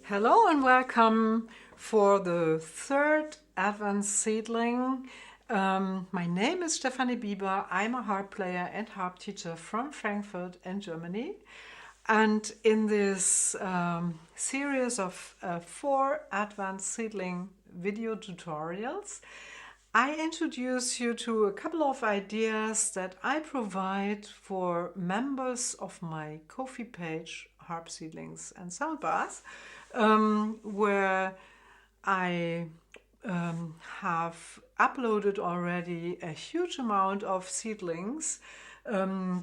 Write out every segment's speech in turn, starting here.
Hello and welcome for the third Advent Seedling. My name is Stefanie Bieber. I'm a harp player and harp teacher from Frankfurt in Germany. And in this series of 4 Advent Seedling video tutorials, I introduce you to a couple of ideas that I provide for members of my Ko-fi page, Harp Seedlings and Soundbars, where I have uploaded already a huge amount of seedlings,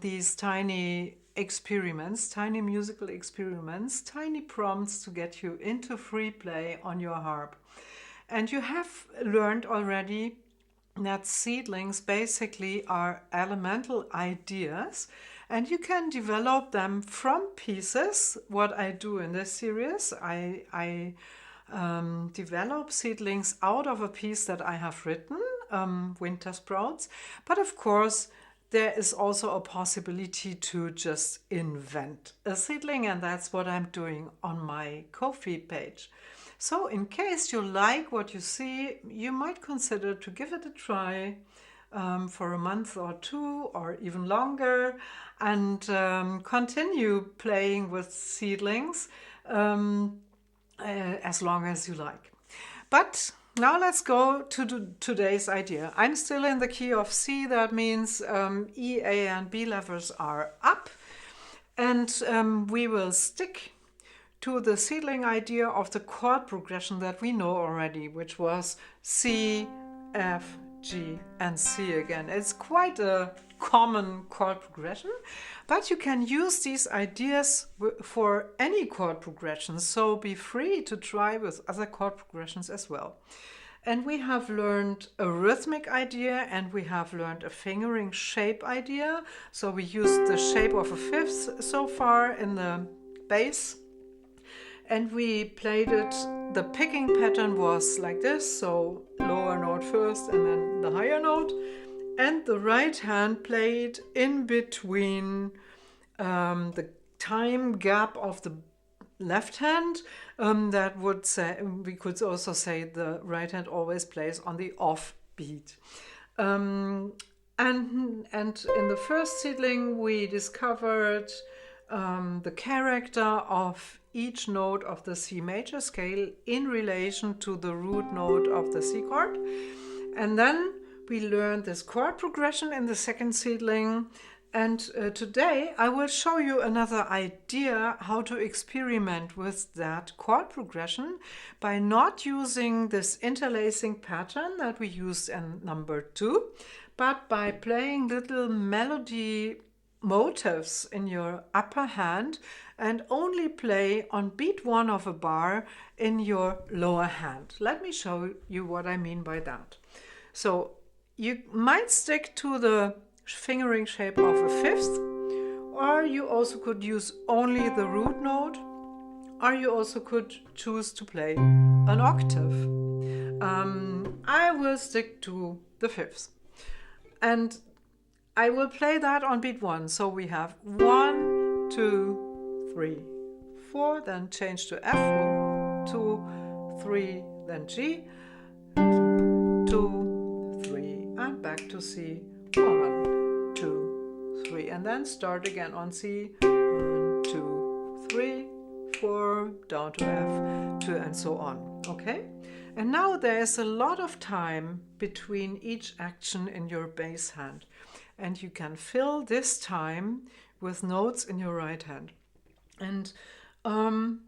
these tiny experiments, tiny musical experiments, tiny prompts to get you into free play on your harp. And you have learned already that seedlings basically are elemental ideas, and you can develop them from pieces. What I do in this series, I develop seedlings out of a piece that I have written, Winter Sprouts. But of course, there is also a possibility to just invent a seedling, and that's what I'm doing on my Ko-fi page. So in case you like what you see, you might consider to give it a try for a month or two or even longer, and continue playing with seedlings as long as you like. But now let's go to today's idea. I'm still in the key of C. That means E, A, and B levels are up. And we will stick to the seedling idea of the chord progression that we know already, which was C, F, G, and C again. It's quite a common chord progression, but you can use these ideas for any chord progression, so be free to try with other chord progressions as well. And we have learned a rhythmic idea, and we have learned a fingering shape idea. So we used the shape of a fifth so far in the bass, and we played it. The picking pattern was like this, so lower note first and then the higher note. And the right hand played in between the time gap of the left hand. That would say, we could also say the right hand always plays on the off beat. And in the first seedling we discovered the character of each note of the C major scale in relation to the root note of the C chord. And then we learned this chord progression in the second seedling. And today I will show you another idea how to experiment with that chord progression by not using this interlacing pattern that we used in number 2, but by playing little melody motifs in your upper hand and only play on beat 1 of a bar in your lower hand. Let me show you what I mean by that. So you might stick to the fingering shape of a fifth, or you also could use only the root note, or you also could choose to play an octave. I will stick to the fifth, and I will play that on beat 1. So we have 1, 2, 3, 4, then change to F, 2, 3, then G, 2, 3, and back to C, 1, 2, 3, and then start again on C, 1, 2, 3, 4, down to F, 2, and so on. Okay? And now there is a lot of time between each action in your bass hand, and you can fill this time with notes in your right hand. And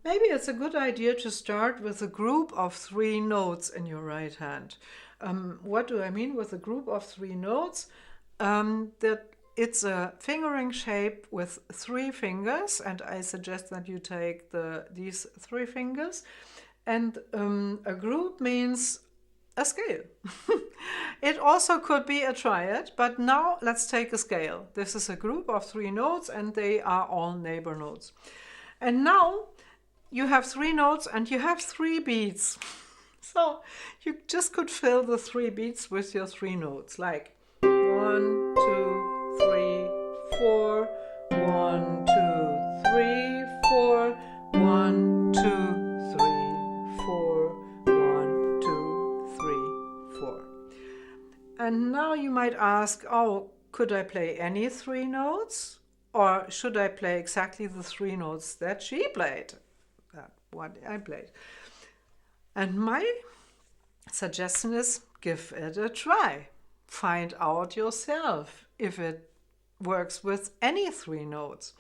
maybe it's a good idea to start with a group of 3 notes in your right hand. What do I mean with a group of 3 notes? That it's a fingering shape with 3 fingers, and I suggest that you take these 3 fingers. And a group means a scale. It also could be a triad, but now let's take a scale. This is a group of 3 notes, and they are all neighbor notes. And now you have 3 notes and you have 3 beats. So you just could fill the 3 beats with your 3 notes, like 1, 2, 3, 4, 1, 2, 3, 4, 1, 2, 3. And now you might ask, oh, could I play any three notes? Or should I play exactly the three notes that she played? What I played. And my suggestion is give it a try. Find out yourself if it works with any three notes.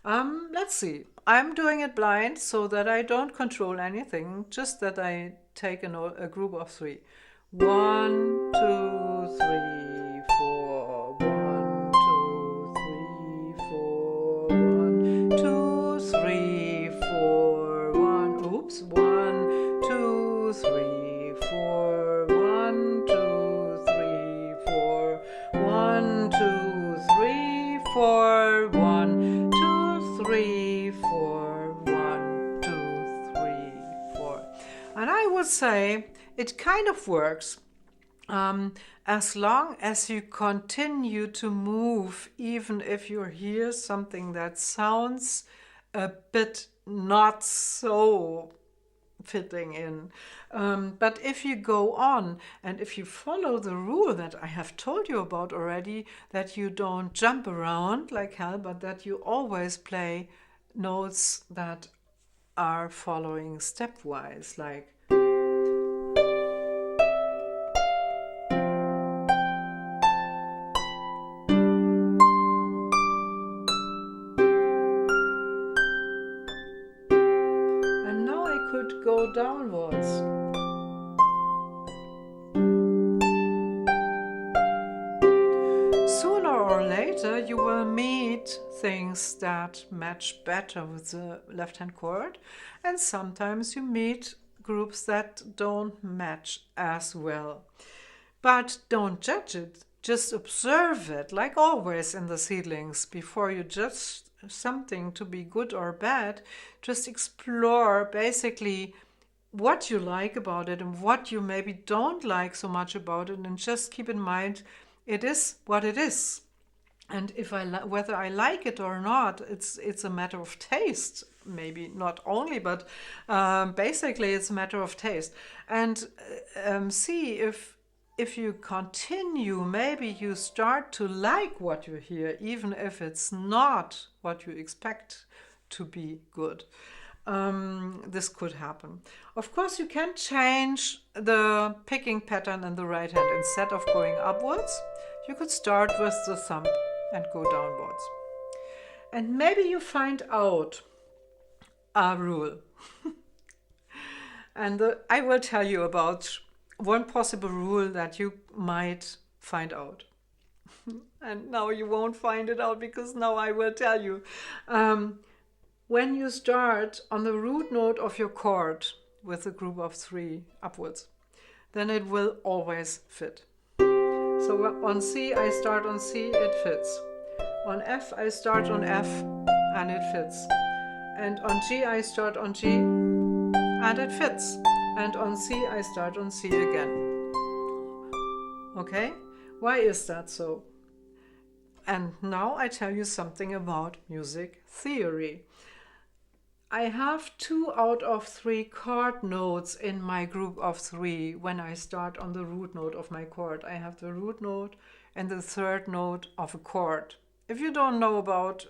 Let's see. I'm doing it blind so that I don't control anything, just that I take a group of three. 1, 2, 3, 4. 1, 2, 3, 4. 1, 2, 3, 4. 1. Oops. 1, 2, 3, 4. 1, 2, 3, 4. 1, 2, 3, 4. 1, 2, 3, 4. 1, 2, 3, 4. And I would say it kind of works as long as you continue to move, even if you hear something that sounds a bit not so fitting in. But if you go on and if you follow the rule that I have told you about already, that you don't jump around like hell, but that you always play notes that are following stepwise, like go downwards. Sooner or later you will meet things that match better with the left-hand chord, and sometimes you meet groups that don't match as well. But don't judge it, just observe it, like always in the seedlings. Before you judge something to be good or bad, just explore basically what you like about it and what you maybe don't like so much about it, and just keep in mind it is what it is. And if whether I like it or not, it's a matter of taste, maybe not only, but basically it's a matter of taste. And see if you continue, maybe you start to like what you hear, even if it's not what you expect to be good. This could happen. Of course, you can change the picking pattern in the right hand. Instead of going upwards, you could start with the thumb and go downwards. And maybe you find out a rule. And I will tell you about one possible rule that you might find out. And now you won't find it out, because now I will tell you. When you start on the root note of your chord with a group of three upwards, then it will always fit. So on C, I start on C, it fits. On F, I start on F, and it fits. And on G, I start on G, and it fits. And on C, I start on C again. Okay? Why is that so? And now I tell you something about music theory. I have 2 out of 3 chord notes in my group of 3 when I start on the root note of my chord. I have the root note and the third note of a chord. If you don't know about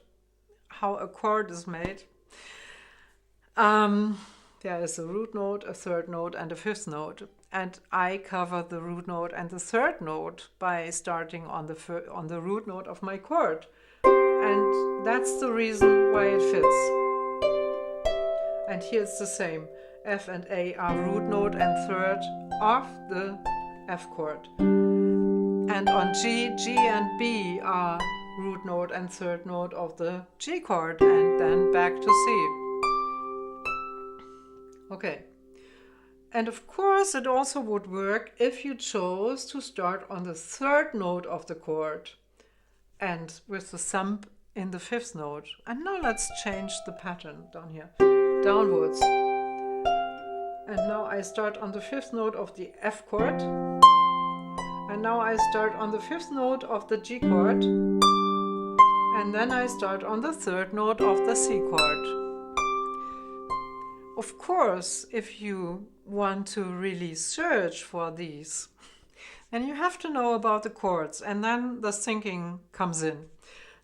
how a chord is made, there is a root note, a third note, and a fifth note. And I cover the root note and the third note by starting on the root note of my chord. And that's the reason why it fits. And here it's the same. F and A are root note and third of the F chord. And on G, G and B are root note and third note of the G chord, and then back to C. Okay. And of course it also would work if you chose to start on the third note of the chord and with the thumb in the fifth note. And now let's change the pattern down here. Downwards. And now I start on the fifth note of the F chord. And now I start on the fifth note of the G chord. And then I start on the third note of the C chord. Of course, if you want to really search for these, And you have to know about the chords, and then the thinking comes in.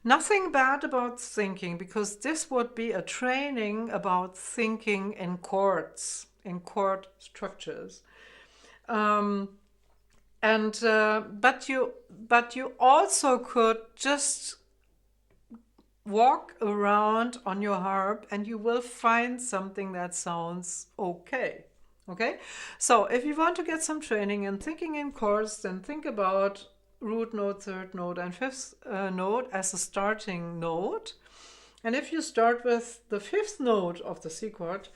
Nothing bad about thinking, because this would be a training about thinking in chords, in chord structures. Um, and but you also could just walk around on your harp and you will find something that sounds okay. Okay, so if you want to get some training in thinking in chords, then think about root note, third note, and fifth note as a starting note. And if you start with the fifth note of the C chord,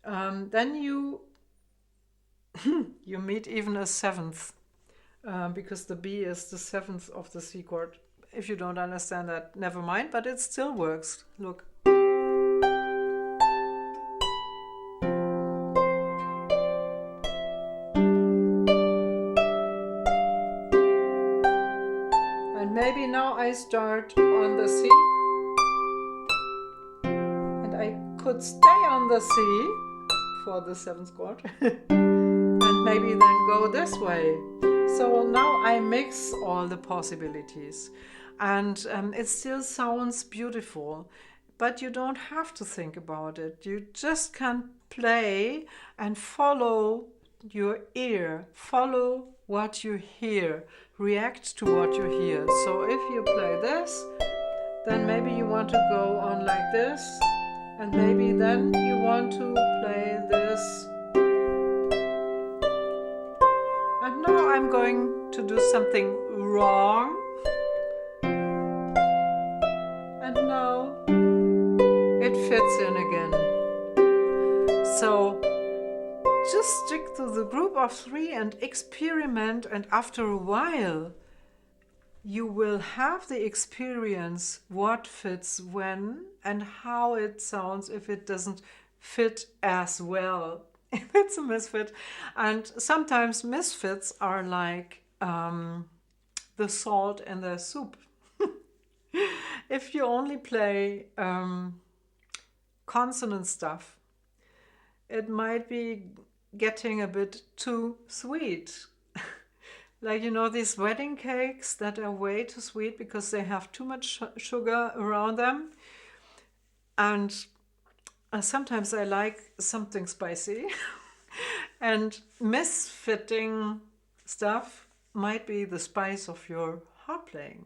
then you meet even a seventh, because the B is the seventh of the C chord. If you don't understand that, never mind, but it still works. Look. And maybe now I start on the C. And I could stay on the C for the seventh chord. And maybe then go this way. So now I mix all the possibilities. And it still sounds beautiful. But you don't have to think about it. You just can play and follow your ear. Follow what you hear. React to what you hear. So if you play this, then maybe you want to go on like this. And maybe then you want to play this. And now I'm going to do something wrong. And now it fits in again. So just stick to the group of three and experiment, and after a while you will have the experience what fits when and how it sounds if it doesn't fit as well. If it's a misfit. And sometimes misfits are like the salt in the soup. If you only play consonant stuff, it might be getting a bit too sweet. Like, you know, these wedding cakes that are way too sweet because they have too much sugar around them. And sometimes I like something spicy. And misfitting stuff might be the spice of your harp playing.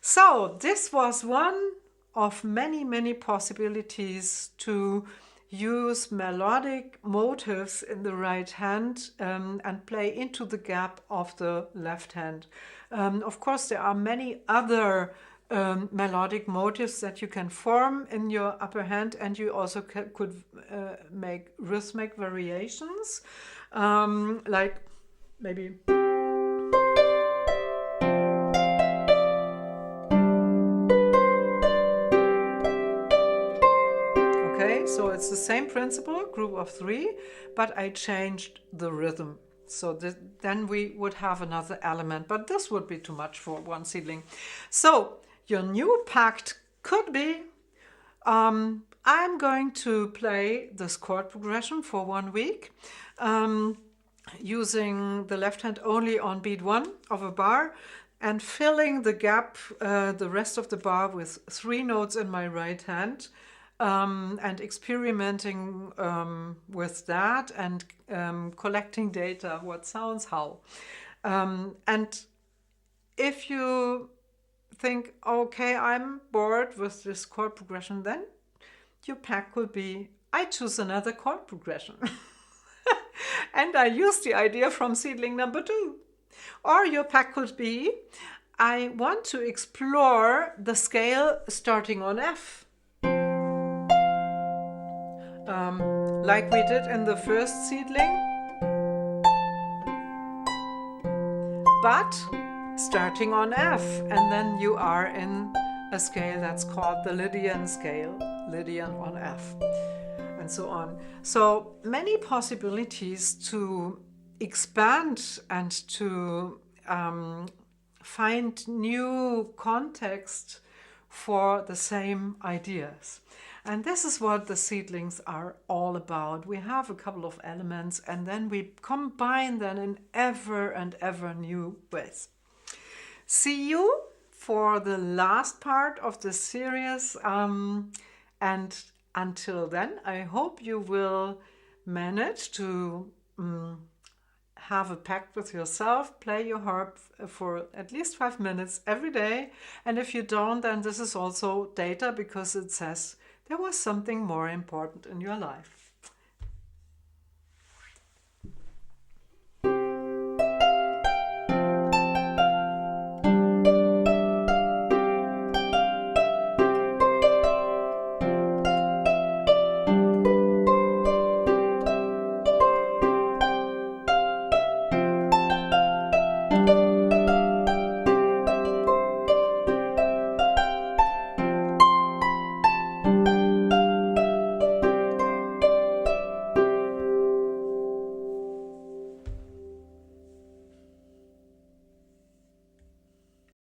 So this was one of many, many possibilities to use melodic motives in the right hand and play into the gap of the left hand. Of course, there are many other melodic motives that you can form in your upper hand, and you also could make rhythmic variations, like maybe. So it's the same principle, group of three, but I changed the rhythm. So then we would have another element, but this would be too much for one seedling. So your new pact could be, I'm going to play this chord progression for 1 week, using the left hand only on beat 1 of a bar, and filling the gap, the rest of the bar, with 3 notes in my right hand. And experimenting with that and collecting data, what sounds how. And if you think, okay, I'm bored with this chord progression, then your pack could be, I choose another chord progression. And I use the idea from seedling number 2. Or your pack could be, I want to explore the scale starting on F. Like we did in the first seedling, but starting on F, and then you are in a scale that's called the Lydian scale, Lydian on F, and so on. So many possibilities to expand and to find new context for the same ideas. And this is what the seedlings are all about. We have a couple of elements and then we combine them in ever and ever new ways. See you for the last part of the series. And until then, I hope you will manage to have a pact with yourself, play your harp for at least 5 minutes every day. And if you don't, then this is also data because it says there was something more important in your life.